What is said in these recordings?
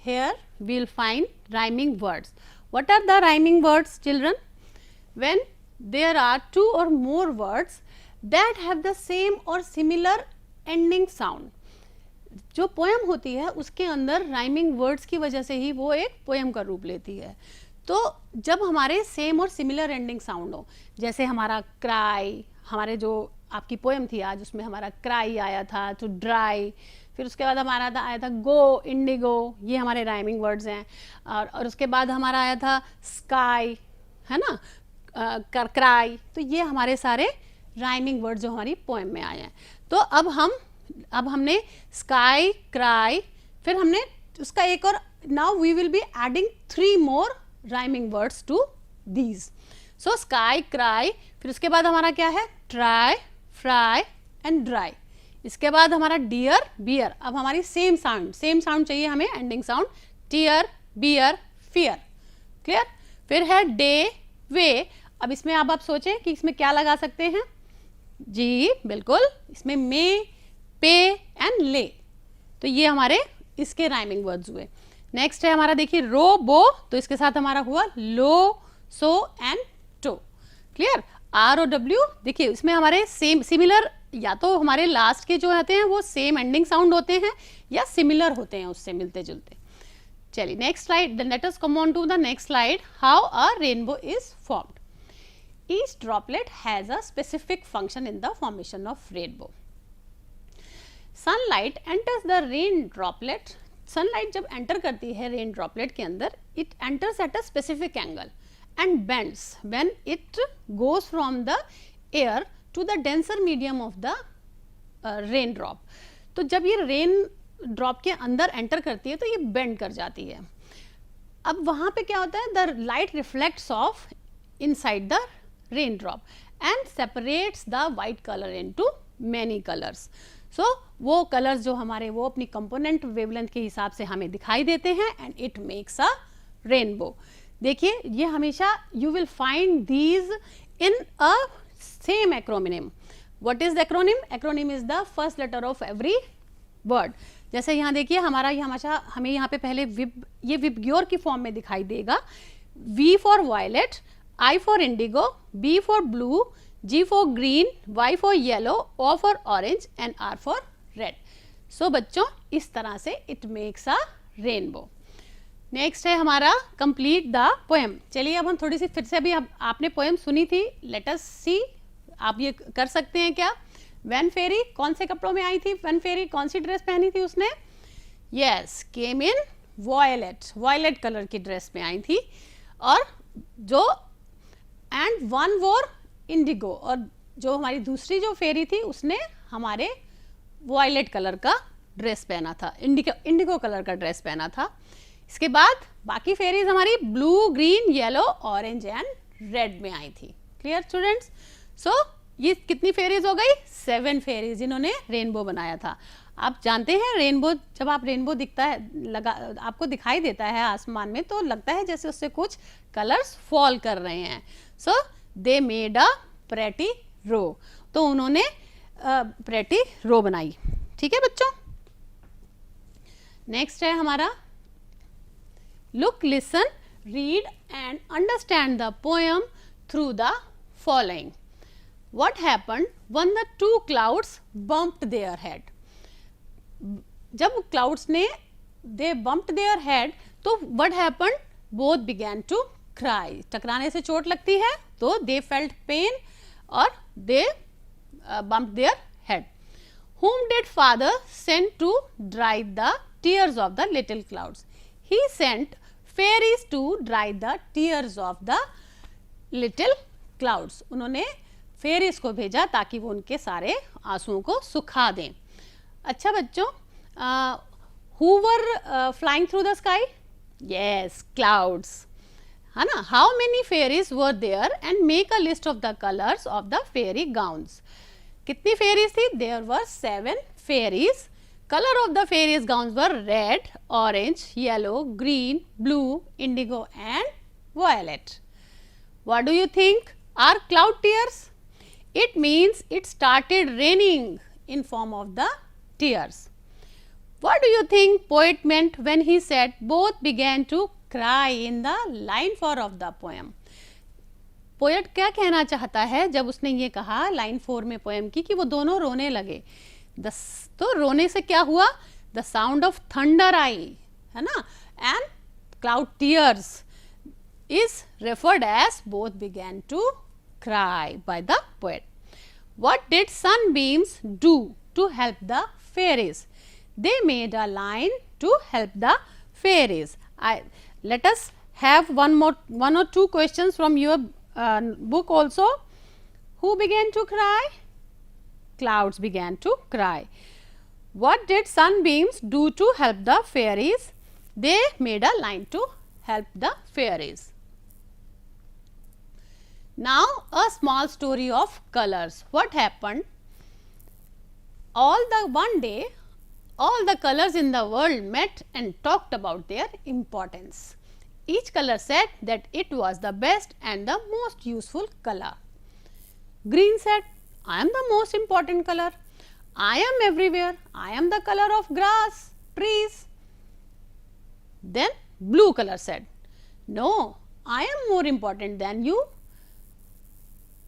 here we will find rhyming words. What are the rhyming words, children? When there are two or more words that have the same or similar ending sound. जो poem होती है उसके अंदर rhyming words की वजह से ही वो एक पोएम का रूप लेती है. तो जब हमारे सेम और सिमिलर एंडिंग साउंड हो, जैसे हमारा क्राई, हमारे जो आपकी पोएम थी आज उसमें हमारा क्राई आया था, टू ड्राई, फिर उसके बाद हमारा आया था गो, इंडिगो, ये हमारे राइमिंग वर्ड्स हैं. और उसके बाद हमारा आया था स्काई, है ना, क्राई. तो ये हमारे सारे राइमिंग वर्ड जो हमारी पोएम में आए हैं. तो अब हमने स्काई, क्राई, फिर हमने उसका एक और, now we will be adding 3 more rhyming words to these. So sky, cry, फिर उसके बाद हमारा क्या है, ट्राई, फ्राई एंड ड्राई. इसके बाद हमारा डियर, बियर. अब हमारी सेम साउंड चाहिए हमें, ending sound, tear, bear, fear. Clear. फिर है डे, वे. अब इसमें अब आप सोचें कि इसमें क्या लगा सकते हैं. जी बिल्कुल, इसमें मे, पे एंड ले. तो ये हमारे इसके राइमिंग वर्ड्स हुए. नेक्स्ट है हमारा, देखिए रो, बो, तो इसके साथ हमारा हुआ लो, सो एंड टो. क्लियर. आर और डब्ल्यू, देखिए इसमें हमारे सेम सिमिलर, या तो हमारे लास्ट के जो होते हैं वो सेम एंडिंग साउंड होते हैं या सिमिलर होते हैं उससे मिलते जुलते. चलिए next slide, then let us come on to the next slide. How a rainbow is formed. Each droplet has a specific function in the formation of rainbow. Sunlight enters the rain droplet. Sunlight जब enter करती है rain droplet के अंदर, it enters at a specific angle and bends when it goes from the air to the denser medium of the rain drop. तो जब ये rain drop के अंदर enter करती है तो ये bend कर जाती है. अब वहाँ पे क्या होता है, the light reflects off inside the raindrop and separates the white color into many colors. So वो colors जो हमारे वो अपनी component wavelength के हिसाब से हमें दिखाई देते हैं and it makes a rainbow. देखिए ये हमेशा you will find these in a same acronym. What is the acronym? Acronym is the first letter of every word. जैसे यहाँ देखिए हमारा ये हमेशा हमें यहाँ पे पहले ये विबग्योर की फॉर्म में दिखाई देगा. V for violet, I for indigo, B for blue, G for green, Y for yellow, O for orange and R for red. So बच्चों इस तरह से it makes a rainbow. Next है हमारा complete the poem. चलिए अब हम थोड़ी सी फिर से, अभी आपने पोएम सुनी थी, let us see. आप ये कर सकते हैं क्या. When fairy कौन से कपड़ों में आई थी, When fairy कौन सी ड्रेस पहनी थी उसने. Yes, came in violet colour की ड्रेस में आई थी. और जो एंड वन वोर इंडिगो, और जो हमारी दूसरी जो फेरी थी उसने हमारे वायलेट कलर का ड्रेस पहना था, इंडिगो कलर का ड्रेस पहना था. इसके बाद बाकी फेरीज हमारी blue, green, yellow, orange and red में आई थी. Clear students. सो ये कितनी फेरीज हो गई, 7 फेरीज जिन्होंने रेनबो बनाया था. आप जानते हैं रेनबो, जब आप रेनबो दिखता है आपको दिखाई देता है आसमान में तो लगता है जैसे उससे कुछ कलर्स फॉल कर रहे हैं. सो दे मेड अ प्रेटी रो. तो उन्होंने प्रेटी रो बनाई. ठीक है बच्चों. नेक्स्ट है हमारा look, listen, read and understand the poem through the following. What happened when the 2 clouds bumped their head. जब क्लाउड्स ने दे बम्प्ड देयर हेड तो what happened, both began to cry. टकराने से चोट लगती है तो दे फेल्ट पेन और they bumped their head. whom did father send to dry the tears of the little clouds. He sent fairies to dry the tears of the little clouds. उन्होंने fairies को भेजा ताकि वो उनके सारे आंसुओं को सुखा दें. अच्छा बच्चों, who were flying through the sky? Yes, clouds. है ना. How many fairies were there and make a list of the colors of the fairy gowns. कितनी fairies थी? There were 7 fairies. Color of the fairies gowns were red, orange, yellow, green, blue, indigo and violet. What do you think are cloud tears? It means it started raining in form of the tears. What do you think poet meant when he said both began to cry in the line 4 of the poem? Poet क्या कहना चाहता है जब उसने ये कहा line 4 में poem की कि वो दोनों रोने लगे? तो रोने से क्या हुआ? द साउंड ऑफ थंडर आई, है ना, and cloud tears is referred as both began to cry by the poet. What did sunbeams do to help the fairies? They made a line to help the fairies. Let us have one or two questions from your book also. Who began to cry? Clouds began to cry. What did sunbeams do to help the fairies? They made a line to help the fairies. Now a small story of colors. What happened? One day, all the colors in the world met and talked about their importance. Each color said that it was the best and the most useful color. Green said, I am the most important color. I am everywhere. I am the color of grass, trees. Then blue color said, no, I am more important than you,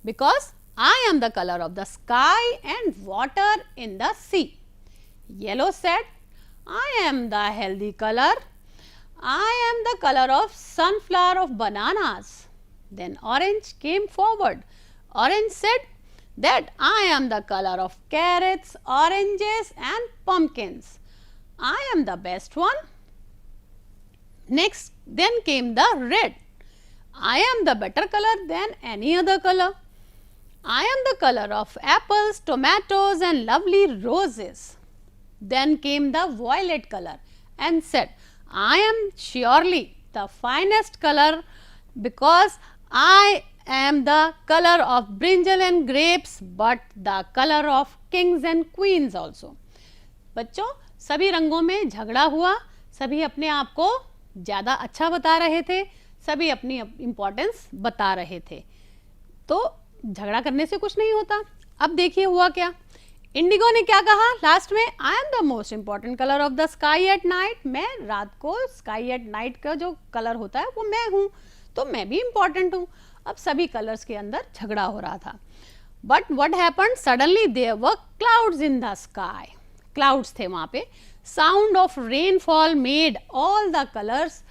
because I am the color of the sky and water in the sea. Yellow said, I am the healthy color. I am the color of sunflower of bananas. Then orange came forward. Orange said that I am the color of carrots, oranges and pumpkins. I am the best one. Next, then came the red. I am the better color than any other color. I am the color of apples, tomatoes and lovely roses. Then came the violet color and said, I am surely the finest color because I am the color of brinjal and grapes, but the color of kings and queens also. बच्चों, सभी रंगों में झगड़ा हुआ, सभी अपने आप को ज़्यादा अच्छा बता रहे थे, सभी अपनी इम्पोर्टेंस बता रहे थे. तो झगड़ा करने से कुछ नहीं होता. अब देखिए हुआ क्या. इंडिगो ने क्या कहा लास्ट में? I am the most important colour of the sky at night. मैं रात को स्काई एट नाइट का जो कलर होता है वो मैं हूँ, तो मैं भी इम्पॉर्टेंट हूँ. अब सभी कलर्स के अंदर झगड़ा हो रहा था. But what happened? Suddenly there were clouds in the sky. Clouds थे वहाँ पे. Sound of rainfall made all the colours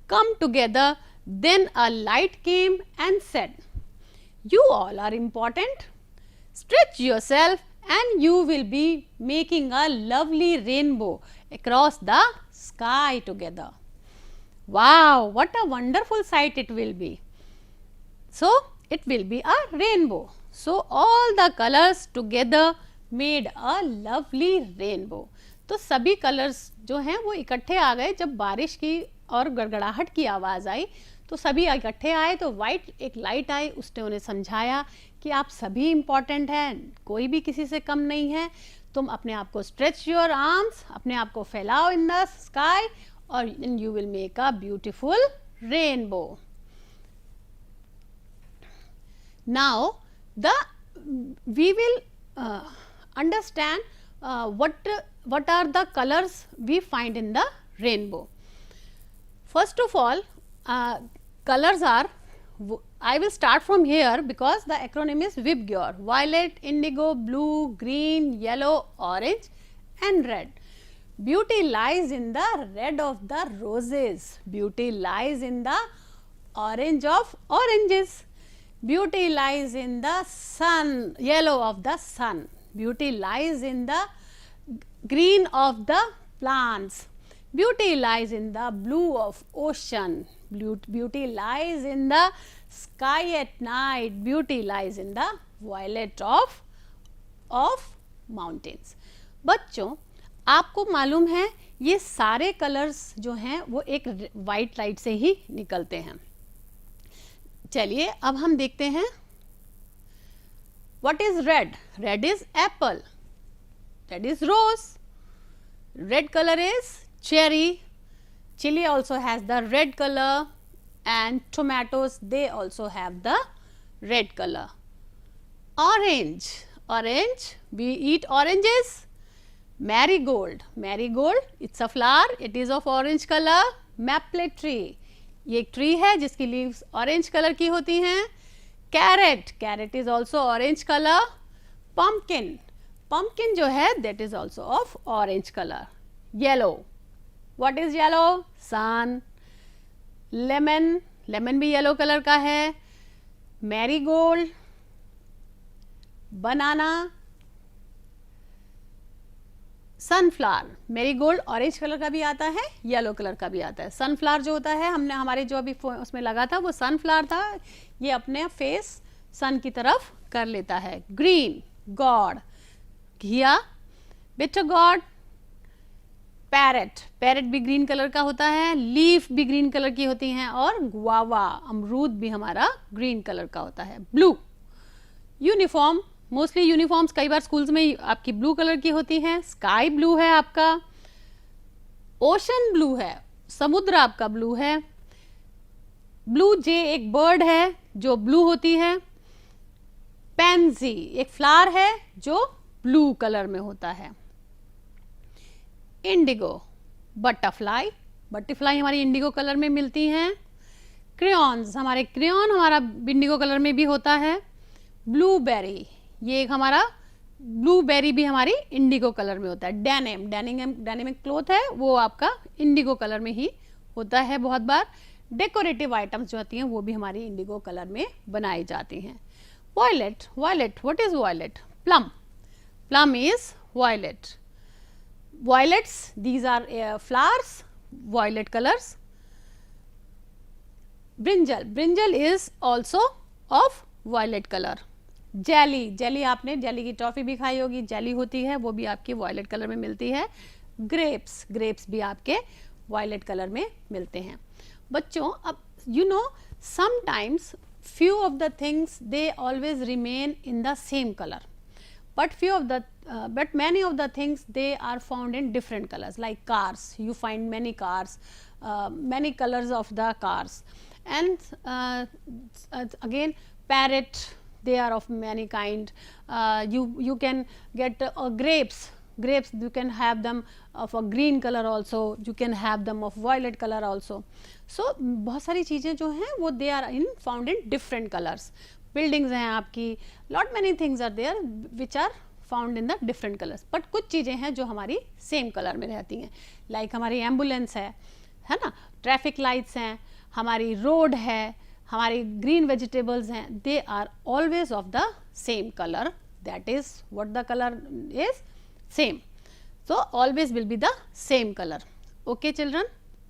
come together. Then a light came and said, you all are important. Stretch yourself and you will be making a lovely rainbow across the sky together. Wow, what a wonderful sight it will be. So, it will be a rainbow. So, all the colors together made a lovely rainbow. तो सभी colours जो हैं वो इकट्ठे आ गए. जब बारिश की और गड़गड़ाहट की आवाज़ आई तो सभी इकट्ठे आए. तो वाइट एक लाइट आई, उसने उन्हें समझाया कि आप सभी इम्पॉर्टेंट हैं, कोई भी किसी से कम नहीं है. तुम अपने आप को स्ट्रेच योर आर्म्स, अपने आप को फैलाओ इन द स्काई और you will make a beautiful rainbow. Now we will understand what are the colors we find in the rainbow. First of all, colors are, I will start from here because the acronym is VIBGYOR: violet, indigo, blue, green, yellow, orange and red. Beauty lies in the red of the roses. Beauty lies in the orange of oranges. Beauty lies in the sun, yellow of the sun. Beauty lies in the green of the plants. Beauty lies in the blue of ocean. Beauty lies in the sky at night. Beauty lies in the violet of mountains. बच्चों, आपको मालूम है ये सारे colours जो हैं वो एक वाइट लाइट से ही निकलते हैं. चलिए अब हम देखते हैं. What is red? Red is apple. Red is rose. Red color is cherry. Chili also has the red color, and tomatoes, they also have the red color. Orange. Orange, we eat oranges. Marigold, marigold, it's a flower, it is of orange color. Maple tree, ये एक tree है जिसकी leaves orange colour की होती हैं. Carrot, carrot is also orange color. Pumpkin, pumpkin जो है that is also of orange color. Yellow, what is yellow? Sun. Lemon, lemon भी येलो कलर का है. Marigold, banana, sunflower. Marigold orange colour का भी आता है, येलो कलर का भी आता है. सनफ्लावर जो होता है, हमने हमारे जो अभी उसमें लगा था वो सनफ्लावर था. ये अपने फेस सन की तरफ कर लेता है. ग्रीन, गॉड, घिया, बिटर गॉड. पैरेट, पैरेट भी ग्रीन कलर का होता है. लीफ भी ग्रीन कलर की होती हैं. और गुआवा, अमरूद भी हमारा ग्रीन कलर का होता है. ब्लू, यूनिफॉर्म, मोस्टली यूनिफॉर्म्स कई बार स्कूल्स में आपकी ब्लू कलर की होती हैं. स्काई ब्लू है आपका. ओशन ब्लू है, समुद्र आपका ब्लू है. ब्लू जे एक बर्ड है जो ब्लू होती है. पैंसी एक फ्लावर है जो ब्लू कलर में होता है. इंडिगो, बटरफ्लाई, बटरफ्लाई हमारी इंडिगो कलर में मिलती हैं. क्रेयॉन्स, हमारे क्रेयॉन हमारा इंडिगो कलर में भी होता है. ब्लूबेरी, ये एक हमारा ब्लूबेरी भी हमारी इंडिगो कलर में होता है. डेनिम, डेनिम एक क्लोथ है, वो आपका इंडिगो कलर में ही होता है बहुत बार. डेकोरेटिव आइटम्स जो होती हैं वो भी हमारी इंडिगो कलर में बनाई जाती हैं. Violet, violet, what is violet? Plum, plum is violet. Violets, these are flowers, violet colours. Brinjal, brinjal is also of violet colour. Jelly, jelly आपने जेली की टॉफी भी खाई होगी, जेली होती है, वो भी आपकी वायलेट कलर में मिलती है. ग्रेप्स, ग्रेप्स भी आपके वायलेट कलर में मिलते हैं. बच्चों, अब you know sometimes few of the things they always remain in the same color, but but many of the things they are found in different colors. Like cars, you find many cars, many colors of the cars. And again, parrot, they are of many kind. You can get grapes, grapes you can have them of a green color also, you can have them of violet color also. So बहुत सारी चीज़ें जो हैं वो they are found in different colors. buildings हैं आपकी, lot many things are there which are found in the different colors. but कुछ चीज़ें हैं जो हमारी same color में रहती हैं. like हमारी एम्बुलेंस है ना, ट्रैफिक लाइट्स हैं, हमारी रोड है, हमारी ग्रीन वेजिटेबल्स हैं, they are always of the same color. that is what the color is, same. So always will be the same color. Okay children.